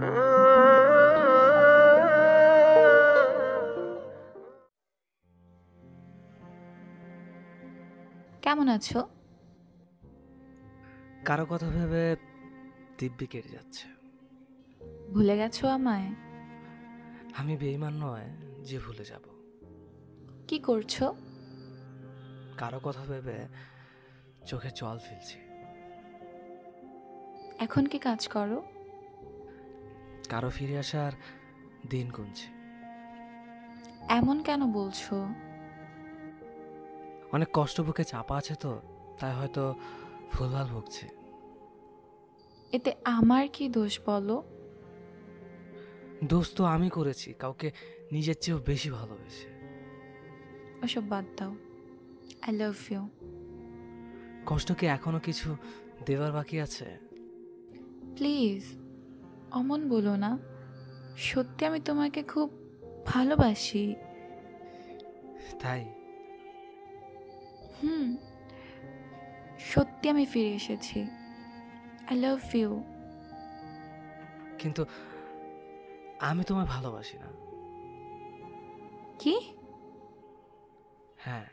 কেমন আছো? কারো কথা ভেবে দিব্যি কেটে যাচ্ছে। ভুলে গেছো আমায়? আমি বেঈমান নয় যে ভুলে যাব। কি করছো? কারো কথা ভেবে চোখে জল ফেলছি। এখন কি কাজ করো? কারো ফিরে আসার দিন গুনছি। এমন কেন বলছো? অনেক কষ্ট বুকে চাপা আছে তো, তাই হয়তো ভুলভাল ভুগছি। এতে আমার কি দোষ বলো? দোষ তো আমি করেছি, কাউকে নিজের চেয়েও বেশি ভালোবেসে। ওসব বাদ দাও। I love you. কষ্ট কি এখনো কিছু দেবার বাকি আছে? প্লিজ অমন বলো না। সত্যি আমি তোমাকে খুব ভালোবাসি। তাই? হুম, সত্যি আমি ফিরে এসেছি। I love you. কিন্তু আমি তোমায় ভালোবাসি না। কি? হ্যাঁ,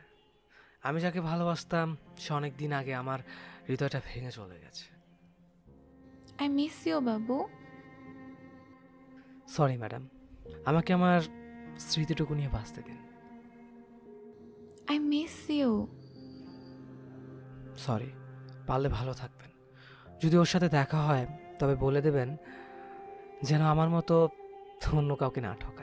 আমি যাকে ভালোবাসতাম সে অনেক দিন আগে আমার হৃদয়টা ভেঙে চলে গেছে। I miss you Babu. Sorry madam, আমাকে আমার স্মৃতিটুকু নিয়ে বাঁচতে দিন। I miss you. সরি, পারলে ভালো থাকবেন। যদি ওর সাথে দেখা হয় তবে বলে দেবেন যেন আমার মতো অন্য কাউকে না ঠকায়।